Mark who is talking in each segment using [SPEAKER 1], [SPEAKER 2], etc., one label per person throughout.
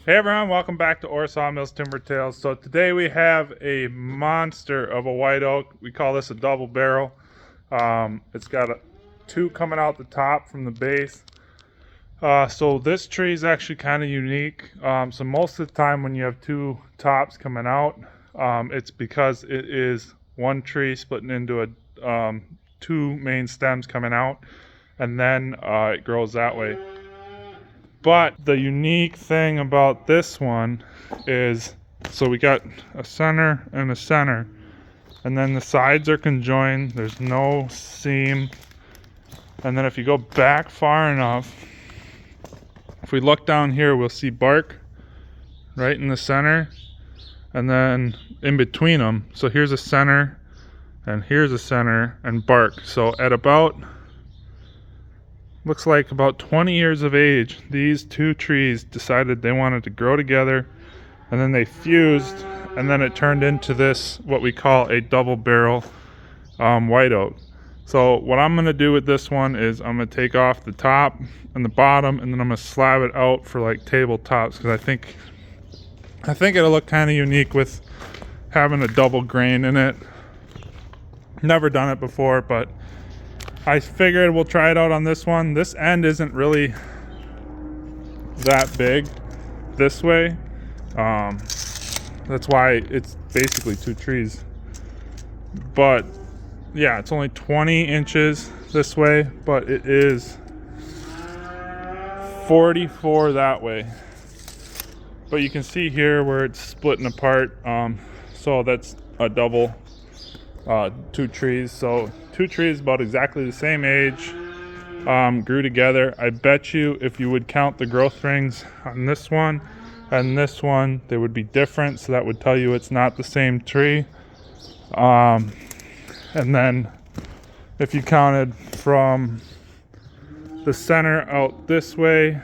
[SPEAKER 1] Hey everyone, welcome back to Orr Sawmills Timber Tales. So today we have a monster of a white oak. We call this a double barrel. It's got two coming out the top from the base. So this tree is actually kind of unique. So most of the time when you have two tops coming out, it's because it is one tree splitting into two main stems coming out, and then it grows that way. But the unique thing about this one is, so we got a center and a center, and then the sides are conjoined, there's no seam. And then if you go back far enough, if we look down here, we'll see bark right in the center, and then in between them. So here's a center, and here's a center, and bark. So at about, looks like about 20 years of age, these two trees decided they wanted to grow together, and then they fused, and then it turned into this, what we call a double barrel white oak. So what I'm going to do with this one is I'm going to take off the top and the bottom, and then I'm going to slab it out for like tabletops, because I think it'll look kind of unique with having a double grain in it. Never done it before, but I figured we'll try it out on this one. This end isn't really that big this way. That's why it's basically two trees. But yeah, it's only 20 inches this way, but it is 44 that way. But you can see here where it's splitting apart. So that's a double, two trees. So two trees about exactly the same age, grew together. I bet you if you would count the growth rings on this one and this one, they would be different. So that would tell you it's not the same tree. And then if you counted from the center out this way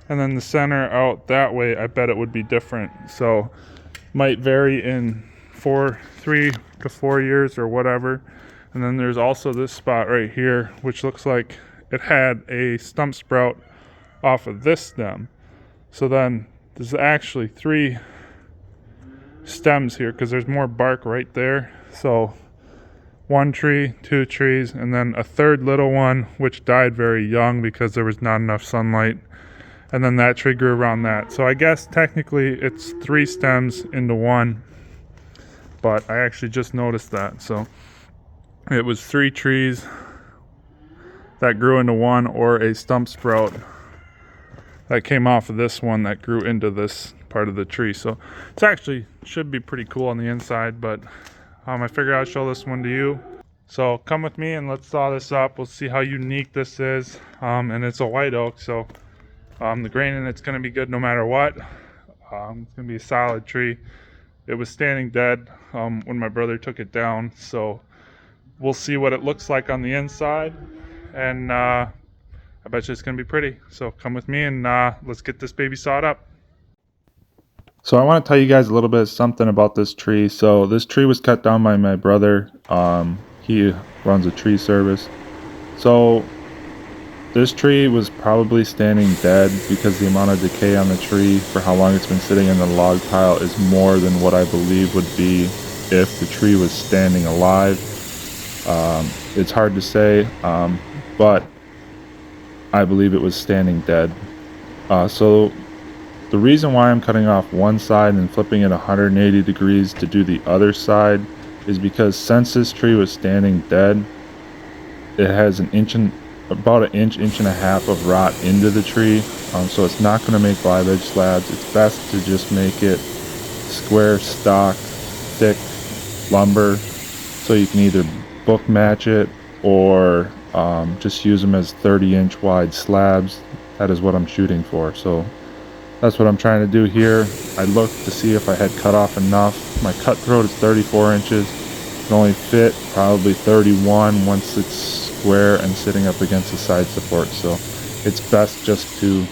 [SPEAKER 1] and then the center out that way, I bet it would be different. So might vary in 3 to 4 years or whatever. And then there's also this spot right here, which looks like it had a stump sprout off of this stem. So then there's actually 3 stems here, because there's more bark right there. So 1 tree, 2 trees, and then a third little one, which died very young because there was not enough sunlight. And then that tree grew around that. So I guess technically it's 3 stems into 1, but I actually just noticed that. So it was 3 trees that grew into 1, or a stump sprout that came off of this one that grew into this part of the tree. So it's actually should be pretty cool on the inside, but I figured I'd show this one to you. So come with me and let's saw this up. We'll see how unique this is. And it's a white oak, so the grain in it's going to be good no matter what. It's going to be a solid tree. It was standing dead when my brother took it down, so we'll see what it looks like on the inside, and I bet you it's going to be pretty. So come with me and let's get this baby sawed up. So I want to tell you guys a little bit of something about this tree. So this tree was cut down by my brother. He runs a tree service. So this tree was probably standing dead because the amount of decay on the tree for how long it's been sitting in the log pile is more than what I believe would be if the tree was standing alive. It's hard to say, but I believe it was standing dead. So the reason why I'm cutting off one side and flipping it 180 degrees to do the other side is because since this tree was standing dead, it has about an inch and a half of rot into the tree. So it's not going to make live edge slabs. It's best to just make it square stock, thick lumber, so you can either book match it or just use them as 30-inch wide slabs. That is what I'm shooting for. So that's what I'm trying to do here. I looked to see if I had cut off enough. My cut throat is 34 inches. It can only fit probably 31 once it's square and sitting up against the side support. So it's best just to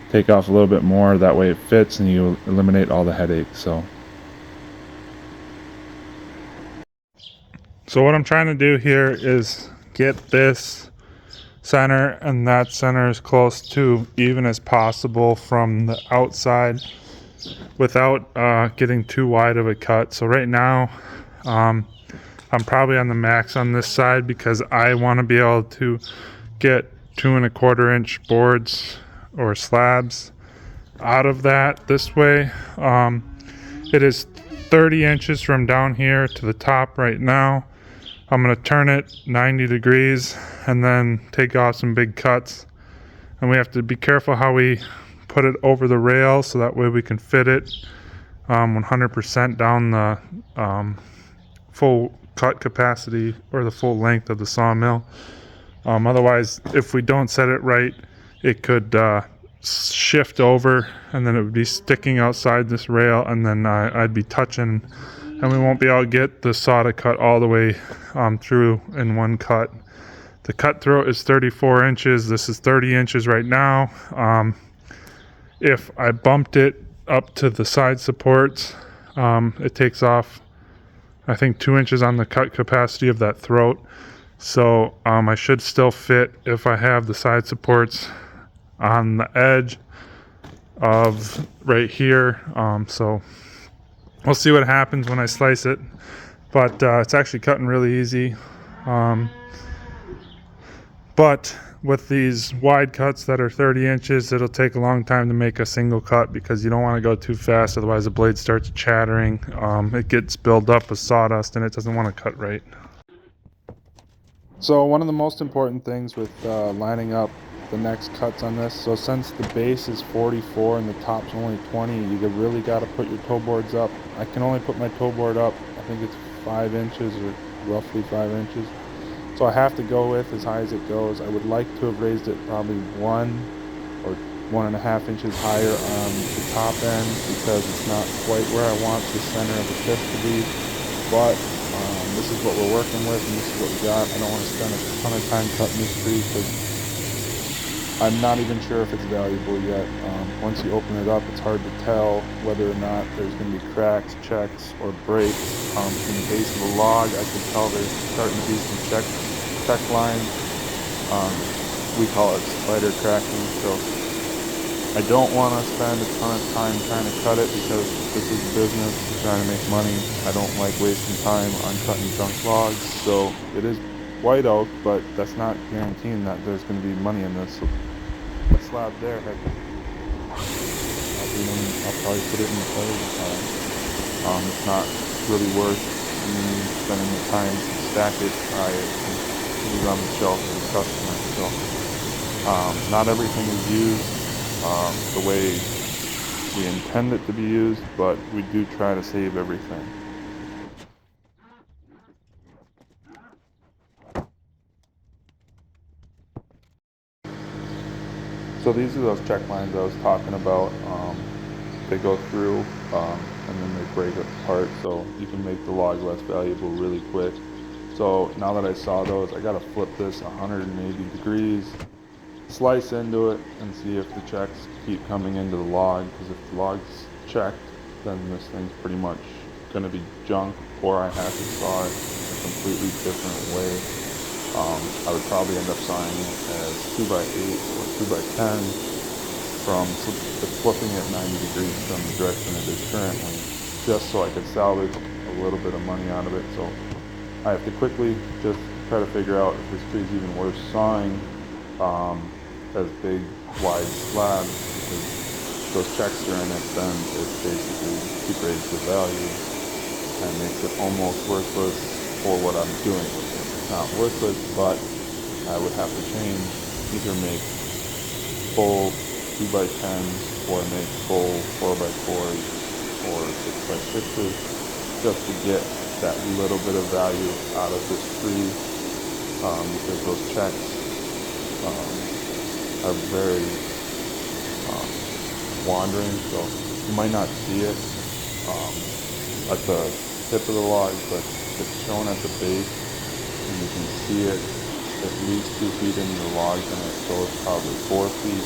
[SPEAKER 1] take off a little bit more. That way it fits and you eliminate all the headaches. So what I'm trying to do here is get this center, and that center as close to even as possible from the outside without getting too wide of a cut. So right now I'm probably on the max on this side because I want to be able to get 2¼ inch boards or slabs out of that this way. It is 30 inches from down here to the top right now. I'm going to turn it 90 degrees and then take off some big cuts. And we have to be careful how we put it over the rail so that way we can fit it 100% down the full cut capacity or the full length of the sawmill. Otherwise, if we don't set it right, it could shift over and then it would be sticking outside this rail, and then I'd be touching, and we won't be able to get the saw to cut all the way through in one cut. The cut throat is 34 inches. This is 30 inches right now. If I bumped it up to the side supports, it takes off, I think, 2 inches on the cut capacity of that throat. So I should still fit if I have the side supports on the edge of right here. So we'll see what happens when I slice it, but it's actually cutting really easy. But with these wide cuts that are 30 inches, it'll take a long time to make a single cut because you don't want to go too fast, otherwise the blade starts chattering. It gets built up with sawdust and it doesn't want to cut right. So one of the most important things with lining up the next cuts on this, so since the base is 44 and the top's only 20, you really got to put your toe boards up. I can only put my toe board up, I think it's 5 inches or roughly 5 inches. So I have to go with as high as it goes. I would like to have raised it probably 1 or 1.5 inches higher on the top end because it's not quite where I want the center of the tip to be. But this is what we're working with and this is what we got. I don't want to spend a ton of time cutting this tree because I'm not even sure if it's valuable yet. Once you open it up, it's hard to tell whether or not there's going to be cracks, checks, or breaks. From the base of the log, I can tell there's starting to be some check lines. We call it spider cracking. So I don't want to spend a ton of time trying to cut it because this is a business. We're trying to make money. I don't like wasting time on cutting junk logs. So it is white oak, but that's not guaranteeing that there's going to be money in this. So that slab there, heck, I'll probably put it in the plate. It's not really worth me spending the time to stack it. I put it on the shelf for the customer. So not everything is used the way we intend it to be used, but we do try to save everything. So these are those check lines I was talking about. They go through and then they break apart, so you can make the log less valuable really quick. So now that I saw those, I gotta flip this 180 degrees, slice into it, and see if the checks keep coming into the log. Because if the log's checked, then this thing's pretty much gonna be junk, or I have to saw it a completely different way. I would probably end up sawing it as 2x8 or 2x10 from flipping it 90 degrees from the direction it is currently, just so I could salvage a little bit of money out of it. So I have to quickly just try to figure out if this tree is even worth sawing as big, wide slabs, because those checks are in it, then it basically degrades the value and makes it almost worthless for what I'm doing with it. It's not worthless, but I would have to change, either make full 2x10s or make full 4x4s or 6x6s just to get that little bit of value out of this tree, because those checks are very wandering, so you might not see it at the tip of the log, but it's shown at the base and you can see it at least 2 feet into the log, and it shows probably 4 feet.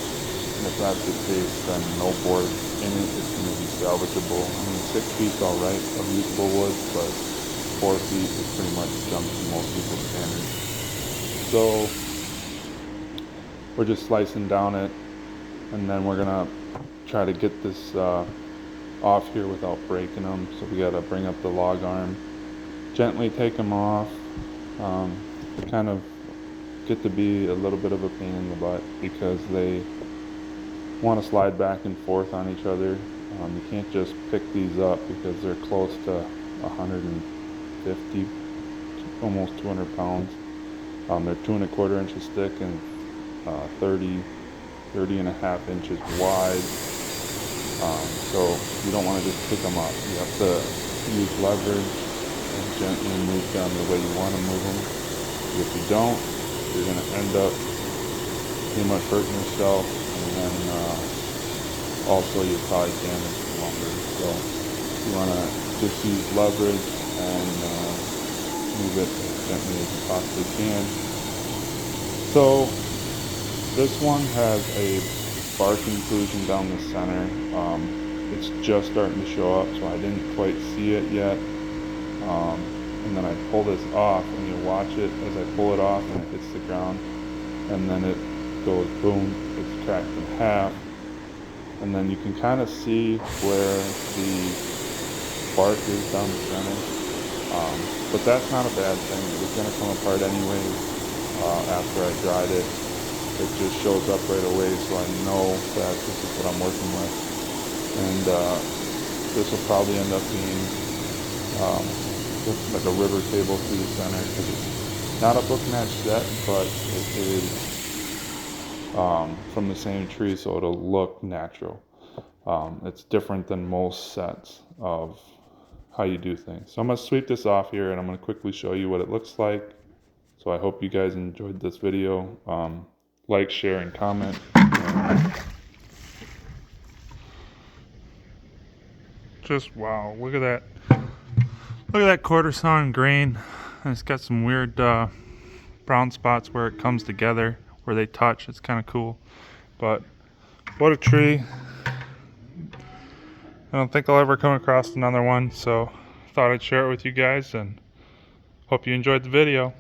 [SPEAKER 1] And if that's the case, then no board in it is going to be salvageable. I mean, 6 feet's alright of usable wood, but 4 feet is pretty much junk to most people's standards. So we're just slicing down it, and then we're gonna try to get this off here without breaking them. So we gotta bring up the log arm, gently take them off. They kind of get to be a little bit of a pain in the butt because they want to slide back and forth on each other. You can't just pick these up because they're close to 150, almost 200 pounds. They're 2¼ inches thick and 30 and a half inches wide. So you don't want to just pick them up. You have to use leverage and gently move them the way you want to move them. If you don't, you're going to end up pretty much hurting yourself, and then also you probably damage the lumber. So you want to just use leverage and move it as gently as you possibly can. So this one has a bark inclusion down the center. It's just starting to show up, so I didn't quite see it yet. And then I pull this off, and you watch it as I pull it off, and it hits the ground, and then it goes boom, it's cracked in half, and then you can kind of see where the bark is down the center. But that's not a bad thing. It was going to come apart anyways after I dried it. It just shows up right away, so I know that this is what I'm working with. And this will probably end up being like a river table through the center, because it's not a book match set, but it is from the same tree, so it'll look natural. It's different than most sets of how you do things. So I'm going to sweep this off here, and I'm going to quickly show you what it looks like. So I hope you guys enjoyed this video. Like, share, and comment. Just wow, look at that. Look at that quarter sawn grain. And it's got some weird brown spots where it comes together, where they touch. It's kind of cool. But what a tree. I don't think I'll ever come across another one, so thought I'd share it with you guys, and hope you enjoyed the video.